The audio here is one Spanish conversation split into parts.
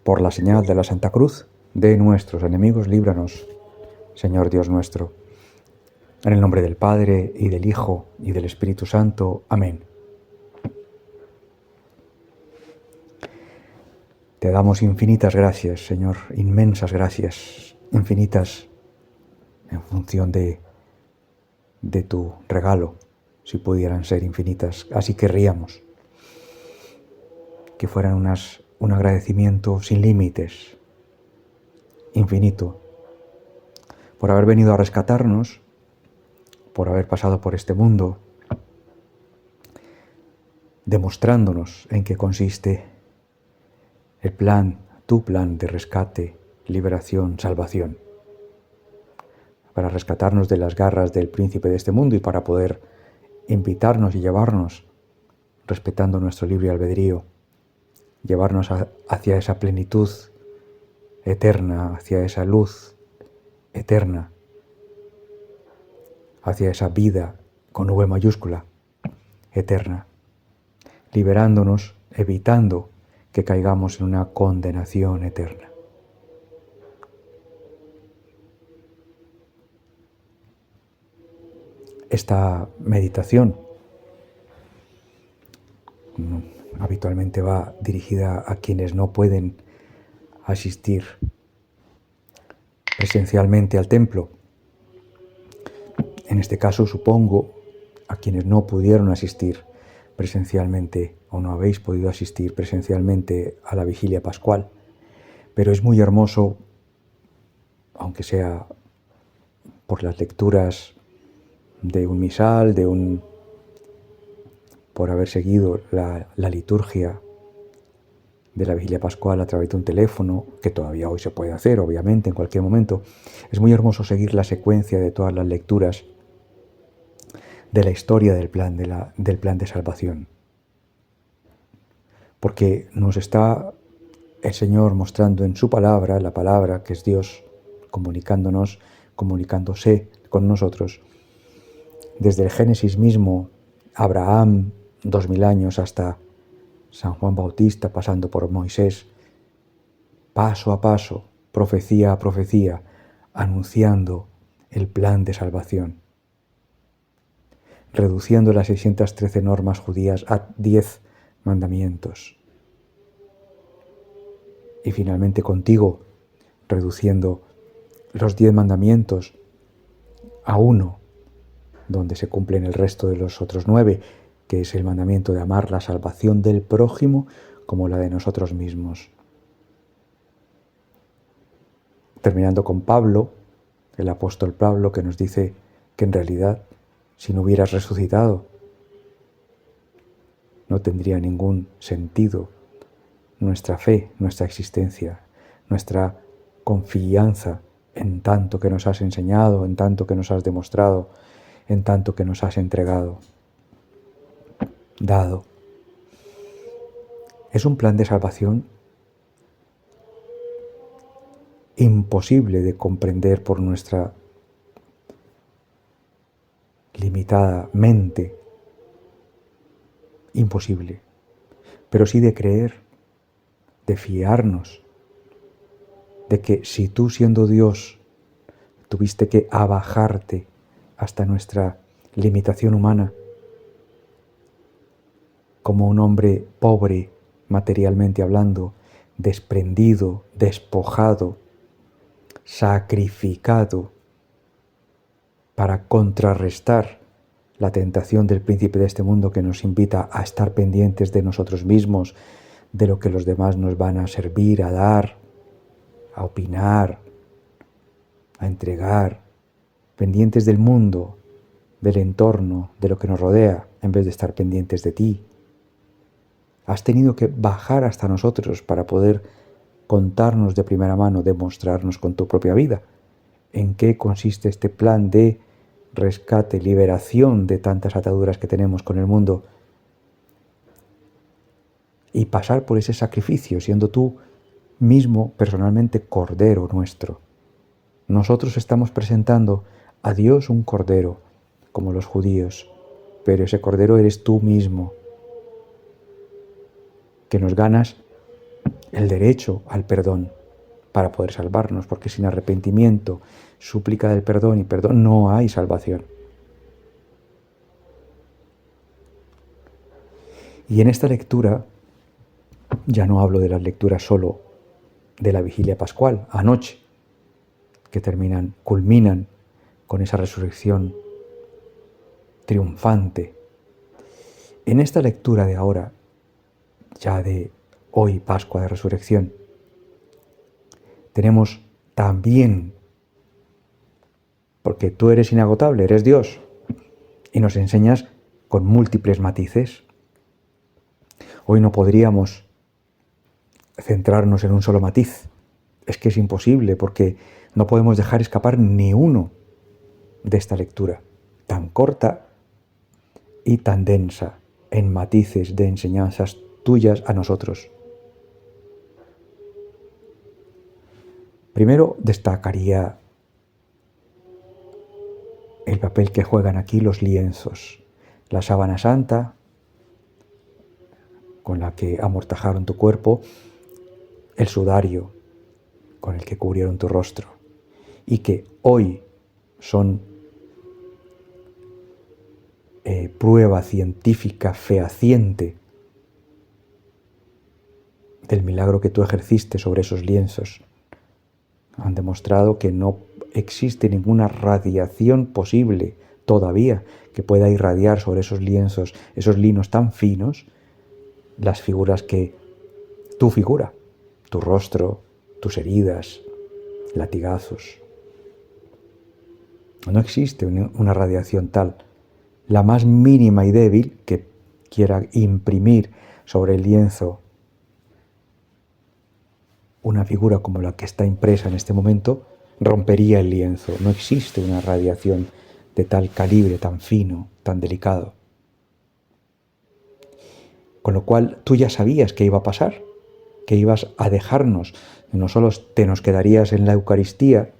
Por la señal de la Santa Cruz, de nuestros enemigos, líbranos, Señor Dios nuestro. En el nombre del Padre, y del Hijo, y del Espíritu Santo. Amén. Te damos infinitas gracias, Señor, inmensas gracias, infinitas en función de tu regalo, si pudieran ser infinitas. Así querríamos que fueran un agradecimiento sin límites, infinito, por haber venido a rescatarnos, por haber pasado por este mundo, demostrándonos en qué consiste el plan, tu plan de rescate, liberación, salvación, para rescatarnos de las garras del príncipe de este mundo y para poder invitarnos y llevarnos, respetando nuestro libre albedrío, llevarnos hacia esa plenitud eterna, hacia esa luz eterna, hacia esa vida con V mayúscula, eterna, liberándonos, evitando que caigamos en una condenación eterna. Esta meditación habitualmente va dirigida a quienes no pueden asistir presencialmente al templo. En este caso, supongo, a quienes no pudieron asistir presencialmente o no habéis podido asistir presencialmente a la vigilia pascual, pero es muy hermoso, aunque sea por las lecturas de un misal, por haber seguido la liturgia de la vigilia pascual a través de un teléfono, que todavía hoy se puede hacer, obviamente, en cualquier momento. Es muy hermoso seguir la secuencia de todas las lecturas de la historia del plan de salvación. Porque nos está el Señor mostrando en su palabra, la palabra que es Dios, comunicándose con nosotros, desde el Génesis mismo, Abraham, 2000 años, hasta San Juan Bautista, pasando por Moisés, paso a paso, profecía a profecía, anunciando el plan de salvación, reduciendo las 613 normas judías a 10 mandamientos. Y finalmente contigo, reduciendo los 10 mandamientos a uno, donde se cumplen el resto de los otros 9, que es el mandamiento de amar la salvación del prójimo como la de nosotros mismos. Terminando con Pablo, el apóstol Pablo, que nos dice que en realidad, si no hubieras resucitado, no tendría ningún sentido nuestra fe, nuestra existencia, nuestra confianza en tanto que nos has enseñado, en tanto que nos has demostrado, en tanto que nos has entregado, dado. Es un plan de salvación imposible de comprender por nuestra limitada mente, imposible, pero sí de creer, de fiarnos, de que si tú, siendo Dios, tuviste que abajarte hasta nuestra limitación humana, como un hombre pobre, materialmente hablando, desprendido, despojado, sacrificado, para contrarrestar la tentación del príncipe de este mundo que nos invita a estar pendientes de nosotros mismos, de lo que los demás nos van a servir, a dar, a opinar, a entregar, pendientes del mundo, del entorno, de lo que nos rodea, en vez de estar pendientes de ti. Has tenido que bajar hasta nosotros para poder contarnos de primera mano, demostrarnos con tu propia vida en qué consiste este plan de rescate, liberación de tantas ataduras que tenemos con el mundo, y pasar por ese sacrificio, siendo tú mismo personalmente Cordero nuestro. Nosotros estamos presentando a Dios un Cordero, como los judíos, pero ese Cordero eres tú mismo, que nos ganas el derecho al perdón para poder salvarnos, porque sin arrepentimiento, súplica del perdón y perdón no hay salvación. Y en esta lectura, ya no hablo de las lecturas solo de la vigilia pascual, anoche, que culminan con esa resurrección triunfante. En esta lectura de ahora, ya de hoy, Pascua de Resurrección, tenemos también, porque tú eres inagotable, eres Dios, y nos enseñas con múltiples matices. Hoy no podríamos centrarnos en un solo matiz. Es que es imposible, porque no podemos dejar escapar ni uno de esta lectura, tan corta y tan densa en matices de enseñanzas tuyas a nosotros. Primero destacaría el papel que juegan aquí los lienzos, la sábana santa con la que amortajaron tu cuerpo, el sudario con el que cubrieron tu rostro, y que hoy son prueba científica fehaciente del milagro que tú ejerciste sobre esos lienzos. Han demostrado que no existe ninguna radiación posible todavía que pueda irradiar sobre esos lienzos, esos linos tan finos, las figuras que tu figura, tu rostro, tus heridas, latigazos. No existe una radiación tal, la más mínima y débil que quiera imprimir sobre el lienzo una figura como la que está impresa en este momento, rompería el lienzo. No existe una radiación de tal calibre, tan fino, tan delicado. Con lo cual tú ya sabías qué iba a pasar, que ibas a dejarnos, no solo te nos quedarías en la Eucaristía,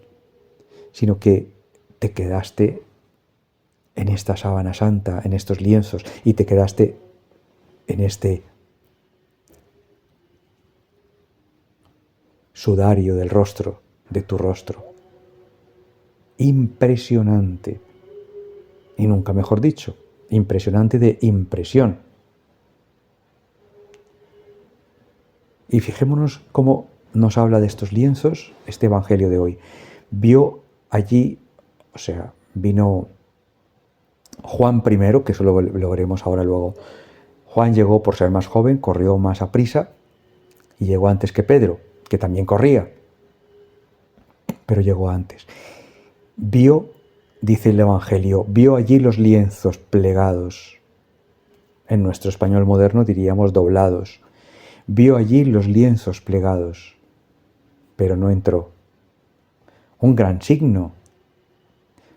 sino que te quedaste en esta sábana santa, en estos lienzos, y te quedaste en este sudario del rostro, de tu rostro. Impresionante, y nunca mejor dicho, impresionante de impresión. Y fijémonos cómo nos habla de estos lienzos este Evangelio de hoy. Vio allí, vino Juan primero, que eso lo veremos ahora luego. Juan llegó por ser más joven, corrió más a prisa y llegó antes que Pedro, que también corría, pero llegó antes. Vio, dice el Evangelio, vio allí los lienzos plegados. En nuestro español moderno diríamos doblados. Vio allí los lienzos plegados, pero no entró. Un gran signo,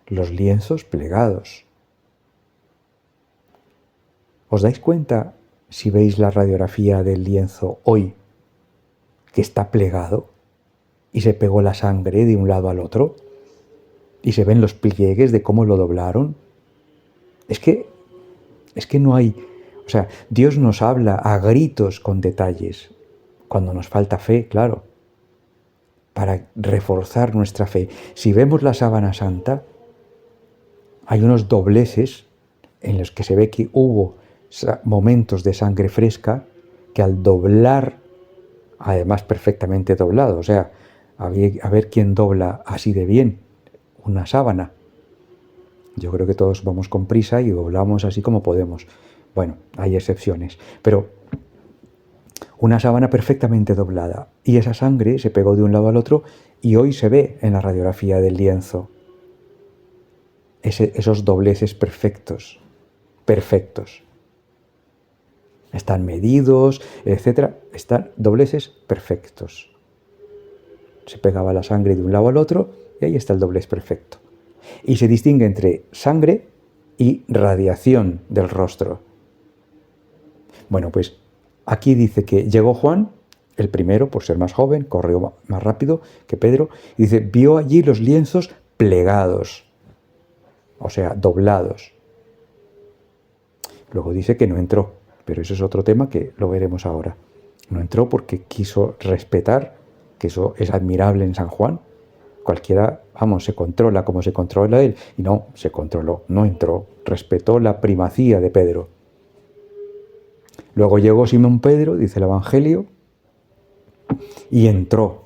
los lienzos plegados. ¿Os dais cuenta, si veis la radiografía del lienzo hoy, que está plegado y se pegó la sangre de un lado al otro y se ven los pliegues de cómo lo doblaron? Es que no hay... Dios nos habla a gritos con detalles, cuando nos falta fe, claro, para reforzar nuestra fe. Si vemos la sábana santa, hay unos dobleces en los que se ve que hubo momentos de sangre fresca que al doblar, además perfectamente doblado, a ver quién dobla así de bien una sábana. Yo creo que todos vamos con prisa y doblamos así como podemos. Bueno, hay excepciones, pero una sábana perfectamente doblada, y esa sangre se pegó de un lado al otro, y hoy se ve en la radiografía del lienzo esos dobleces perfectos. Están medidos, etcétera, están dobleces perfectos. Se pegaba la sangre de un lado al otro y ahí está el doblez perfecto. Y se distingue entre sangre y radiación del rostro. Bueno, pues aquí dice que llegó Juan, el primero, por ser más joven, corrió más rápido que Pedro, y dice, vio allí los lienzos plegados, doblados. Luego dice que no entró, pero eso es otro tema que lo veremos ahora. No entró porque quiso respetar, que eso es admirable en San Juan. Cualquiera, vamos, se controla como se controla él. Y no, se controló, no entró. Respetó la primacía de Pedro. Luego llegó Simón Pedro, dice el Evangelio, y entró.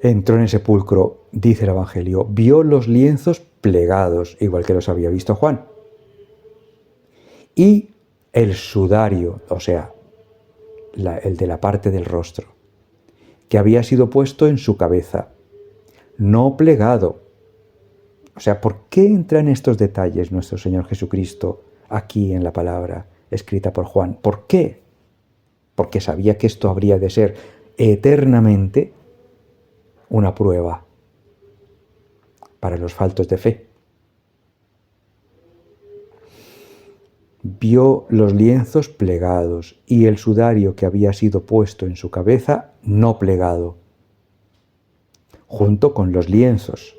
Entró en el sepulcro, dice el Evangelio, vio los lienzos plegados, igual que los había visto Juan. Y el sudario, o sea, el de la parte del rostro, que había sido puesto en su cabeza, no plegado. O sea, ¿por qué entra en estos detalles nuestro Señor Jesucristo aquí en la palabra escrita por Juan? ¿Por qué? Porque sabía que esto habría de ser eternamente una prueba para los faltos de fe. Vio los lienzos plegados y el sudario que había sido puesto en su cabeza no plegado, junto con los lienzos.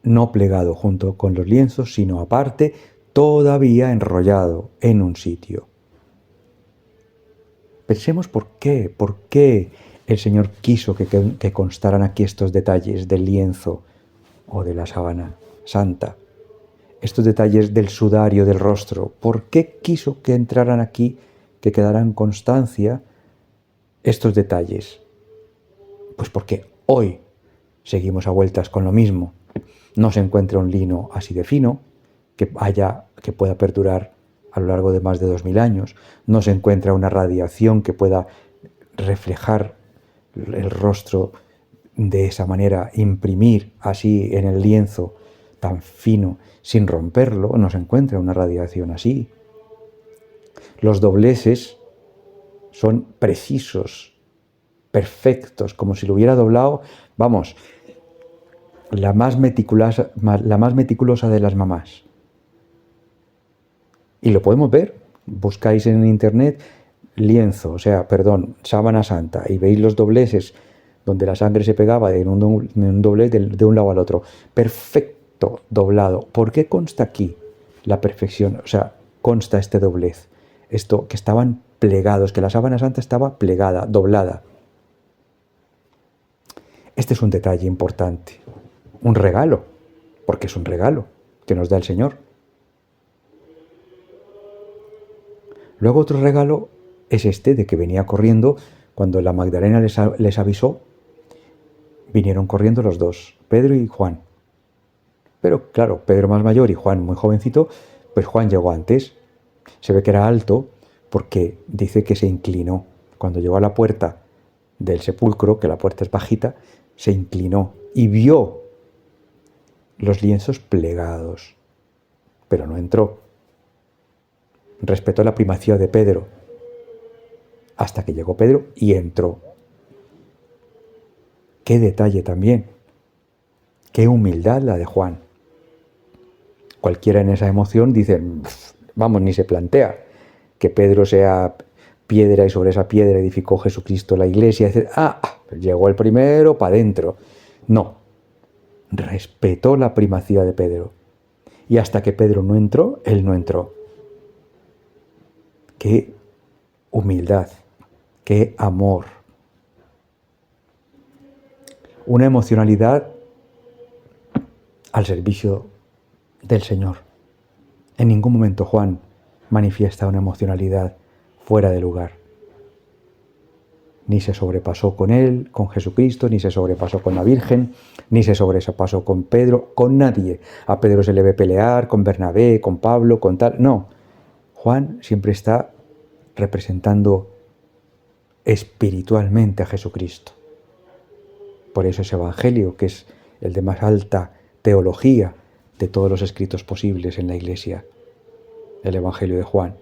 No plegado junto con los lienzos, sino aparte, todavía enrollado en un sitio. Pensemos por qué el Señor quiso que constaran aquí estos detalles del lienzo o de la sábana santa, estos detalles del sudario del rostro. ¿Por qué quiso que entraran aquí, que quedaran constancia estos detalles? Pues porque hoy seguimos a vueltas con lo mismo. No se encuentra un lino así de fino que pueda perdurar a lo largo de más de 2000 años. No se encuentra una radiación que pueda reflejar el rostro de esa manera, imprimir así en el lienzo tan fino sin romperlo. No se encuentra una radiación así. Los dobleces son precisos, perfectos, como si lo hubiera doblado, vamos, la más meticulosa de las mamás. Y lo podemos ver. Buscáis en internet sábana santa, y veis los dobleces donde la sangre se pegaba en un doblez de un lado al otro. Perfecto doblado. ¿Por qué consta aquí la perfección? O sea, consta este doblez. Esto, que estaban plegados, que la sábana santa estaba plegada, doblada. Este es un detalle importante. Un regalo, porque es un regalo que nos da el Señor. Luego otro regalo es este de que venía corriendo, cuando la Magdalena les avisó, vinieron corriendo los dos, Pedro y Juan. Pero claro, Pedro más mayor y Juan muy jovencito, pues Juan llegó antes. Se ve que era alto porque dice que se inclinó. Cuando llegó a la puerta del sepulcro, que la puerta es bajita, se inclinó y vio los lienzos plegados, pero no entró. Respetó la primacía de Pedro hasta que llegó Pedro y entró. Qué detalle también, qué humildad la de Juan. Cualquiera en esa emoción dice, vamos, ni se plantea que Pedro sea piedra y sobre esa piedra edificó Jesucristo la iglesia. Dice, llegó el primero para adentro. No, respetó la primacía de Pedro. Y hasta que Pedro no entró, él no entró. Qué humildad, qué amor. Una emocionalidad al servicio del Señor. En ningún momento Juan manifiesta una emocionalidad fuera de lugar. Ni se sobrepasó con él, con Jesucristo, ni se sobrepasó con la Virgen, ni se sobrepasó con Pedro, con nadie. A Pedro se le ve pelear con Bernabé, con Pablo, con tal. No. Juan siempre está representando espiritualmente a Jesucristo. Por eso ese Evangelio, que es el de más alta teología de todos los escritos posibles en la Iglesia, el Evangelio de Juan.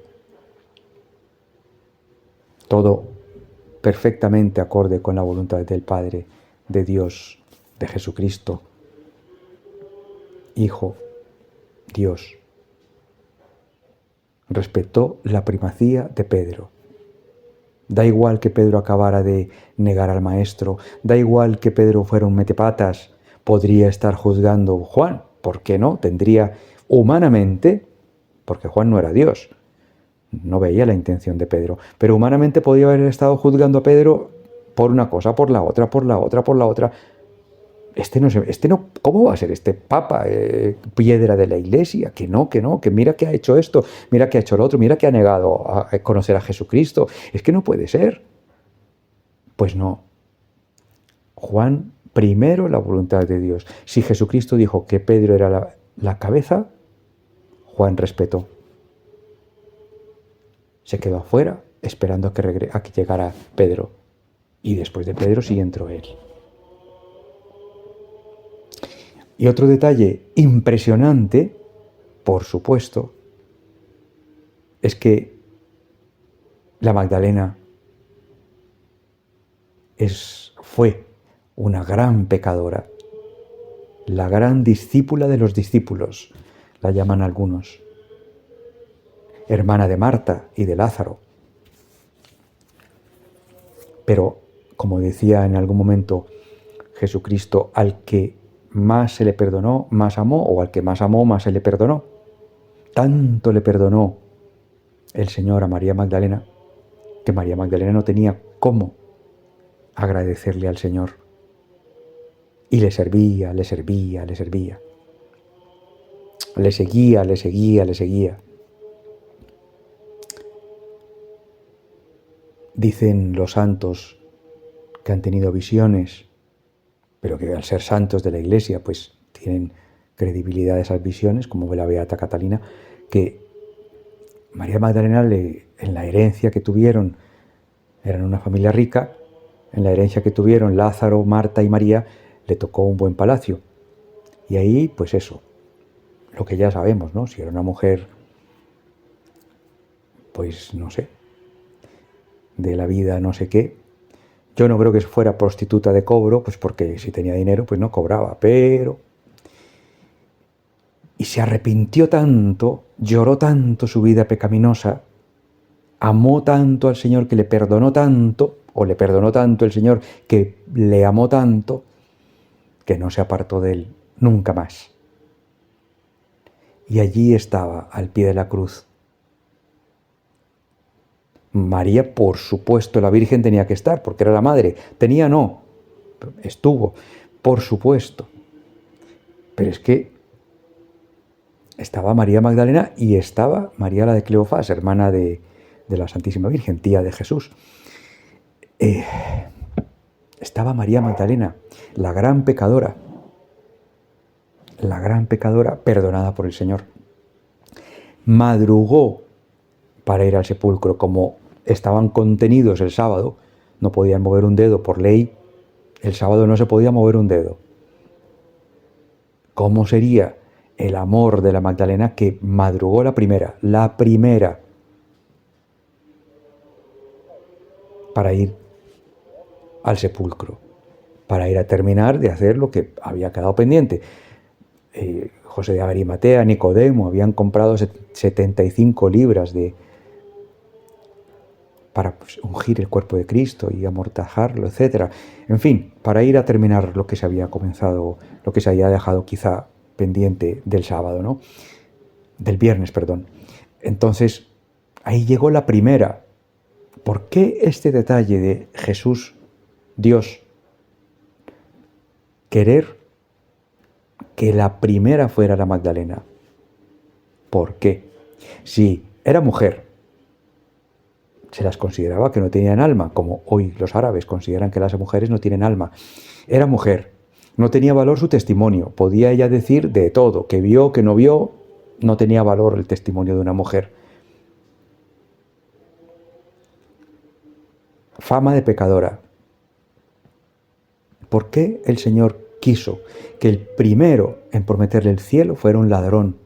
Todo perfectamente acorde con la voluntad del Padre, de Dios, de Jesucristo, Hijo, Dios. Respetó la primacía de Pedro. Da igual que Pedro acabara de negar al Maestro, da igual que Pedro fuera un metepatas, podría estar juzgando Juan, ¿por qué no? Tendría Humanamente, porque Juan no era Dios, no veía la intención de Pedro, pero humanamente podía haber estado juzgando a Pedro por una cosa, por la otra, por la otra, por la otra. ¿Cómo va a ser este papa, piedra de la iglesia? Que no, que mira que ha hecho esto, mira que ha hecho lo otro, mira que ha negado a conocer a Jesucristo. Es que no puede ser. Pues no. Juan, primero la voluntad de Dios. Si Jesucristo dijo que Pedro era la cabeza, Juan respetó. Se quedó afuera esperando a que llegara Pedro. Y después de Pedro sí entró él. Y otro detalle impresionante, por supuesto, es que la Magdalena fue una gran pecadora, la gran discípula de los discípulos, la llaman algunos, hermana de Marta y de Lázaro. Pero, como decía en algún momento Jesucristo, al que más se le perdonó, más amó, o al que más amó, más se le perdonó. Tanto le perdonó el Señor a María Magdalena, que María Magdalena no tenía cómo agradecerle al Señor. Y le servía, le servía, le servía. Le seguía, le seguía, le seguía. Dicen los santos que han tenido visiones, pero que al ser santos de la Iglesia, pues tienen credibilidad esas visiones, como la Beata Catalina, que María Magdalena, en la herencia que tuvieron, eran una familia rica, en la herencia que tuvieron Lázaro, Marta y María, le tocó un buen palacio. Y ahí, pues eso, lo que ya sabemos, ¿no? Si era una mujer, pues no sé, de la vida no sé qué. Yo no creo que fuera prostituta de cobro, pues porque si tenía dinero, pues no cobraba, pero... Y se arrepintió tanto, lloró tanto su vida pecaminosa, amó tanto al Señor que le perdonó tanto, o le perdonó tanto el Señor que le amó tanto, que no se apartó de él nunca más. Y allí estaba, al pie de la cruz. María, por supuesto, la Virgen tenía que estar, porque era la madre. Tenía no, estuvo, por supuesto. Pero es que estaba María Magdalena y estaba María la de Cleofás, hermana de la Santísima Virgen, tía de Jesús. Estaba María Magdalena, la gran pecadora, perdonada por el Señor. Madrugó para ir al sepulcro. Como estaban contenidos el sábado, no podían mover un dedo por ley, el sábado no se podía mover un dedo. ¿Cómo sería el amor de la Magdalena que madrugó la primera, para ir al sepulcro, para ir a terminar de hacer lo que había quedado pendiente? José de Arimatea, Nicodemo, habían comprado 75 libras para ungir el cuerpo de Cristo y amortajarlo, etc. En fin, para ir a terminar lo que se había comenzado, lo que se había dejado quizá pendiente del sábado, ¿no? Del viernes, perdón. Entonces, ahí llegó la primera. ¿Por qué este detalle de Jesús, Dios, querer que la primera fuera la Magdalena? ¿Por qué? Si era mujer, se las consideraba que no tenían alma, como hoy los árabes consideran que las mujeres no tienen alma. Era mujer, no tenía valor su testimonio, podía ella decir de todo, que vio, que no vio, no tenía valor el testimonio de una mujer. Fama de pecadora. ¿Por qué el Señor quiso que el primero en prometerle el cielo fuera un ladrón,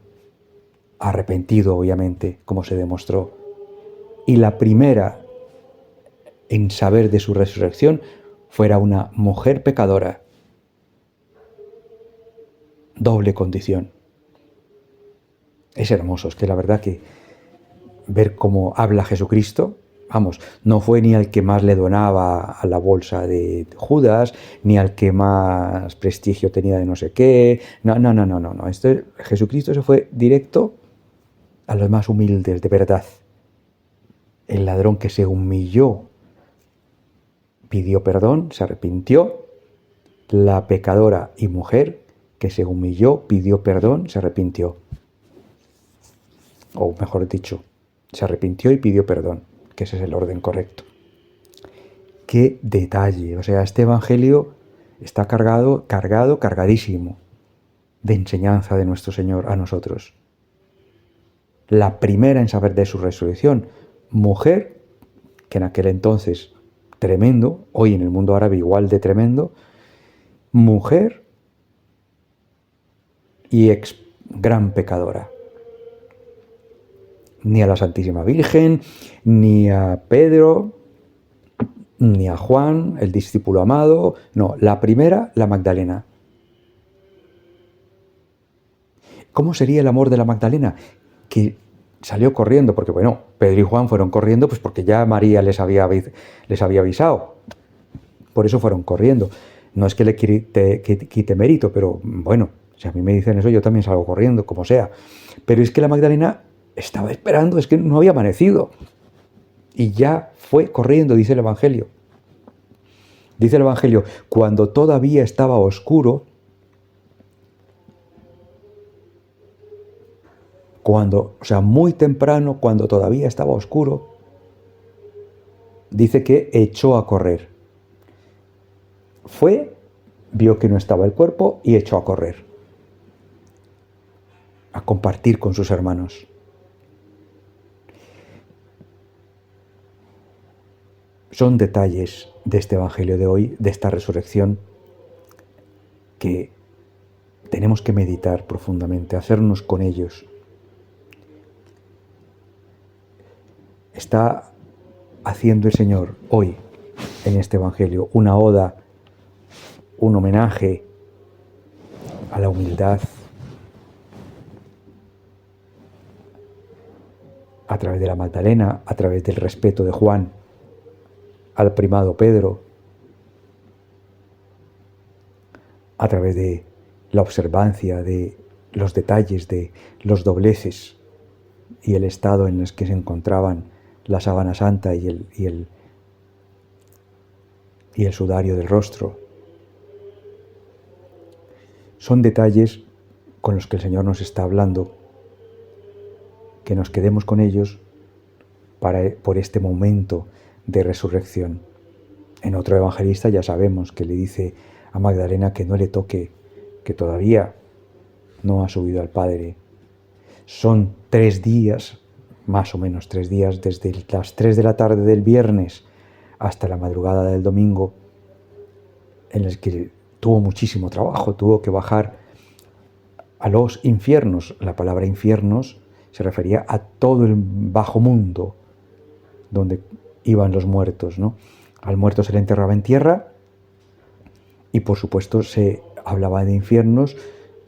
arrepentido obviamente, como se demostró, y la primera en saber de su resurrección fuera una mujer pecadora? Doble condición. Es hermoso, es que la verdad que ver cómo habla Jesucristo, Vamos, no fue ni al que más le donaba a la bolsa de Judas, ni al que más prestigio tenía de no sé qué. No, no, no, no, no, no. Jesucristo se fue directo a los más humildes, de verdad. El ladrón que se humilló pidió perdón, se arrepintió. La pecadora y mujer que se humilló, pidió perdón, se arrepintió. O mejor dicho, se arrepintió y pidió perdón, que ese es el orden correcto. Qué detalle. O sea, este evangelio está cargadísimo de enseñanza de nuestro Señor a nosotros. La primera en saber de su resurrección, mujer, que en aquel entonces tremendo, hoy en el mundo árabe igual de tremendo, mujer y gran pecadora. Ni a la Santísima Virgen, ni a Pedro, ni a Juan, el discípulo amado, no, la primera, la Magdalena. ¿Cómo sería el amor de la Magdalena? Que salió corriendo, porque bueno, Pedro y Juan fueron corriendo, pues porque ya María les había avisado. Por eso fueron corriendo. No es que le quite mérito, pero bueno, si a mí me dicen eso, yo también salgo corriendo, como sea. Pero es que la Magdalena estaba esperando, es que no había amanecido. Y ya fue corriendo, dice el Evangelio. Dice el Evangelio, cuando todavía estaba oscuro, o sea, muy temprano, cuando todavía estaba oscuro, dice que echó a correr. Fue, vio que no estaba el cuerpo y echó a correr. A compartir con sus hermanos. Son detalles de este Evangelio de hoy, de esta resurrección, que tenemos que meditar profundamente, hacernos con ellos. Está haciendo el Señor hoy, en este Evangelio, una oda, un homenaje a la humildad, a través de la Magdalena, a través del respeto de Juan al primado Pedro, a través de la observancia de los detalles, de los dobleces y el estado en el que se encontraban la sábana santa y el sudario del rostro. Son detalles con los que el Señor nos está hablando, que nos quedemos con ellos por este momento de resurrección. En otro evangelista ya sabemos que le dice a Magdalena que no le toque, que todavía no ha subido al Padre. Son 3 días, más o menos 3 días, desde las 3 de la tarde del viernes hasta la madrugada del domingo, en los que tuvo muchísimo trabajo, tuvo que bajar a los infiernos. La palabra infiernos se refería a todo el bajo mundo donde iban los muertos, ¿no? Al muerto se le enterraba en tierra y por supuesto se hablaba de infiernos,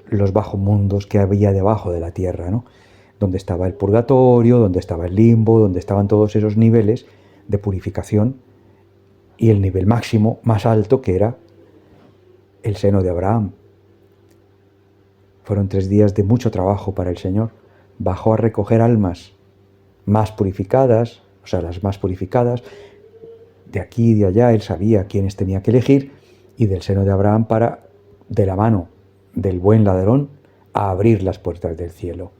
los bajos mundos que había debajo de la tierra, ¿no? Donde estaba el purgatorio, donde estaba el limbo, donde estaban todos esos niveles de purificación y el nivel máximo, más alto, que era el seno de Abraham. Fueron 3 días de mucho trabajo para el Señor. Bajó a recoger almas más purificadas, o sea, las más purificadas. De aquí y de allá él sabía quiénes tenía que elegir, y del seno de Abraham para, de la mano del buen ladrón, a abrir las puertas del cielo.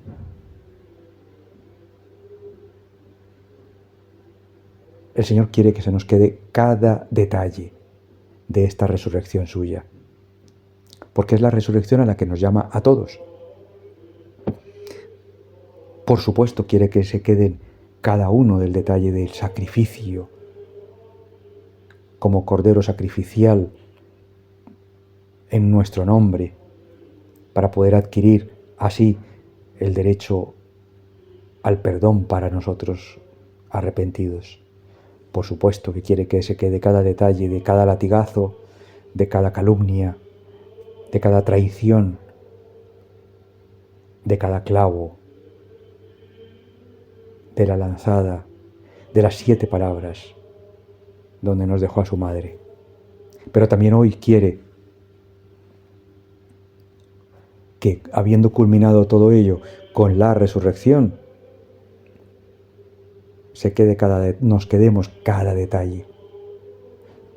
El Señor quiere que se nos quede cada detalle de esta resurrección suya, porque es la resurrección a la que nos llama a todos. Por supuesto, quiere que se queden cada uno del detalle del sacrificio, como cordero sacrificial en nuestro nombre, para poder adquirir así el derecho al perdón para nosotros arrepentidos. Por supuesto que quiere que se quede cada detalle de cada latigazo, de cada calumnia, de cada traición, de cada clavo, de la lanzada, de las 7 palabras, donde nos dejó a su madre. Pero también hoy quiere que, habiendo culminado todo ello con la resurrección, nos quedemos cada detalle.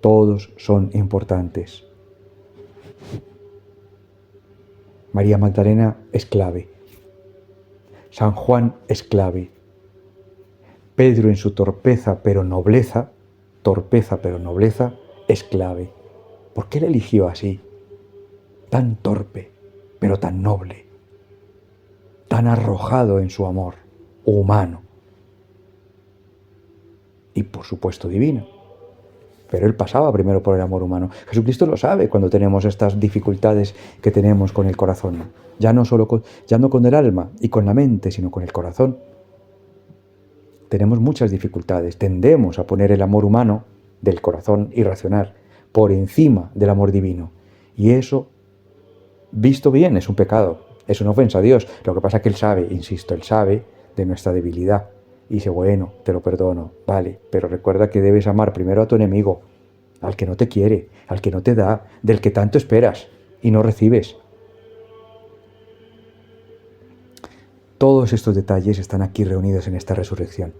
Todos son importantes. María Magdalena es clave. San Juan es clave. Pedro en su torpeza pero nobleza, es clave. ¿Por qué le eligió así? Tan torpe, pero tan noble. Tan arrojado en su amor, humano. Y por supuesto divino. Pero él pasaba primero por el amor humano. Jesucristo lo sabe cuando tenemos estas dificultades que tenemos con el corazón. Ya no con el alma y con la mente, sino con el corazón. Tenemos muchas dificultades. Tendemos a poner el amor humano del corazón irracional por encima del amor divino. Y eso, visto bien, es un pecado. Es una ofensa a Dios. Lo que pasa es que Él sabe, insisto, Él sabe de nuestra debilidad. Y dice, bueno, te lo perdono, vale, pero recuerda que debes amar primero a tu enemigo, al que no te quiere, al que no te da, del que tanto esperas y no recibes. Todos estos detalles están aquí reunidos en esta resurrección.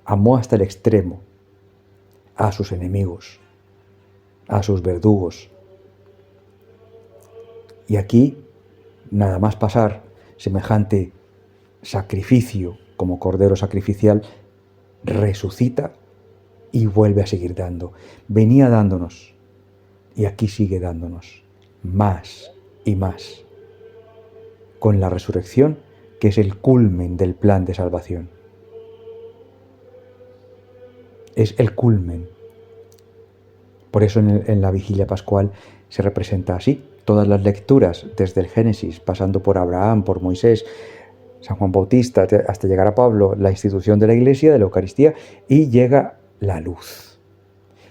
Amó hasta el extremo a sus enemigos, a sus verdugos. Y aquí, nada más pasar semejante sacrificio como cordero sacrificial, resucita y vuelve a seguir dando. Venía dándonos y aquí sigue dándonos más y más, con la resurrección, que es el culmen del plan de salvación. Es el culmen. Por eso en la vigilia pascual se representa así. Todas las lecturas, desde el Génesis, pasando por Abraham, por Moisés, San Juan Bautista, hasta llegar a Pablo, la institución de la Iglesia, de la Eucaristía, y llega la luz.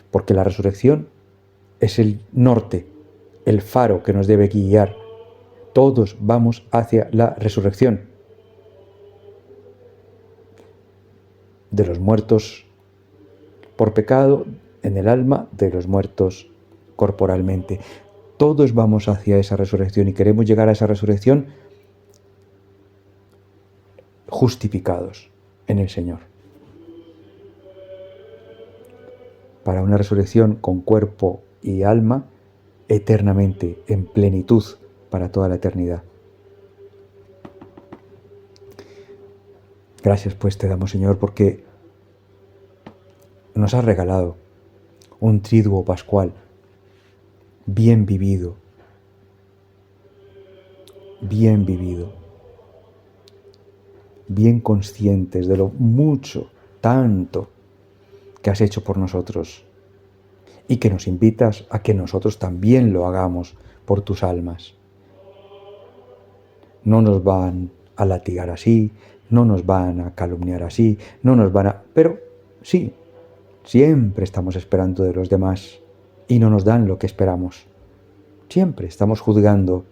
Porque la resurrección es el norte, el faro que nos debe guiar. Todos vamos hacia la resurrección. De los muertos por pecado en el alma, de los muertos corporalmente. Todos vamos hacia esa resurrección y queremos llegar a esa resurrección justificados en el Señor. Para una resurrección con cuerpo y alma, eternamente, en plenitud, para toda la eternidad. Gracias pues te damos, Señor, porque nos has regalado un triduo pascual bien vivido, bien conscientes de lo mucho, tanto que has hecho por nosotros y que nos invitas a que nosotros también lo hagamos por tus almas. No nos van a latigar así, no nos van a calumniar así, pero sí, siempre estamos esperando de los demás y no nos dan lo que esperamos. Siempre estamos juzgando,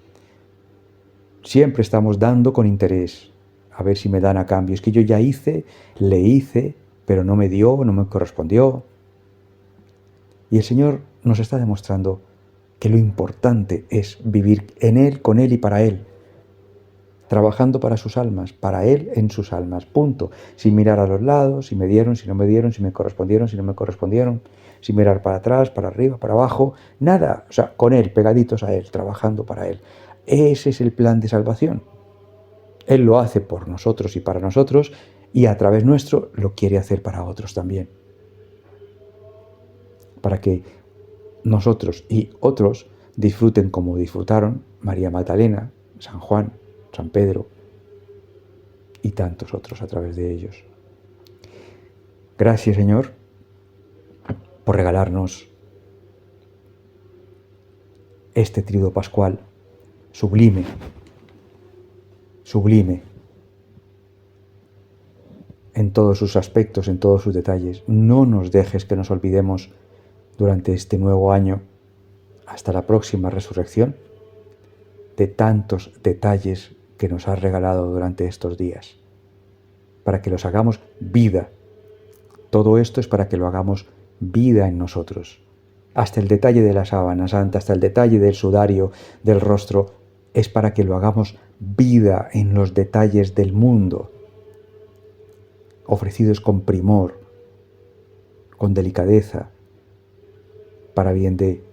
siempre estamos dando con interés, a ver si me dan a cambio. Es que yo ya le hice, pero no me dio, no me correspondió. Y el Señor nos está demostrando que lo importante es vivir en Él, con Él y para Él. Trabajando para sus almas, para Él en sus almas, punto. Sin mirar a los lados, si me dieron, si no me dieron, si me correspondieron, si no me correspondieron, sin mirar para atrás, para arriba, para abajo, nada. O sea, con Él, pegaditos a Él, trabajando para Él. Ese es el plan de salvación. Él lo hace por nosotros y para nosotros, y a través nuestro lo quiere hacer para otros también. Para que nosotros y otros disfruten como disfrutaron María Magdalena, San Juan, San Pedro y tantos otros a través de ellos. Gracias, Señor, por regalarnos este triduo pascual sublime, en todos sus aspectos, en todos sus detalles. No nos dejes que nos olvidemos durante este nuevo año, hasta la próxima resurrección, de tantos detalles que nos has regalado durante estos días. para que los hagamos vida. Todo esto es para que lo hagamos vida en nosotros. Hasta el detalle de la sábana santa, hasta el detalle del sudario, del rostro, es para que lo hagamos vida en los detalles del mundo, ofrecidos con primor, con delicadeza, para bien de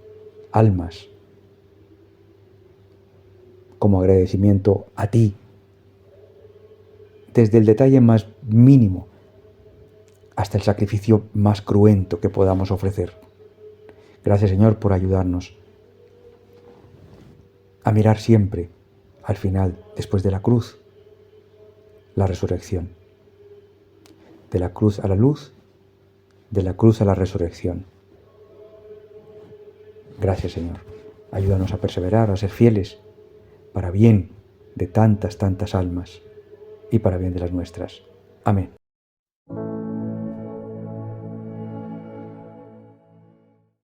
almas, como agradecimiento a ti, desde el detalle más mínimo hasta el sacrificio más cruento que podamos ofrecer. Gracias, Señor, por ayudarnos a mirar siempre, al final, después de la cruz, la resurrección. De la cruz a la luz, de la cruz a la resurrección. Gracias, Señor. Ayúdanos a perseverar, a ser fieles, para bien de tantas, tantas almas y para bien de las nuestras. Amén.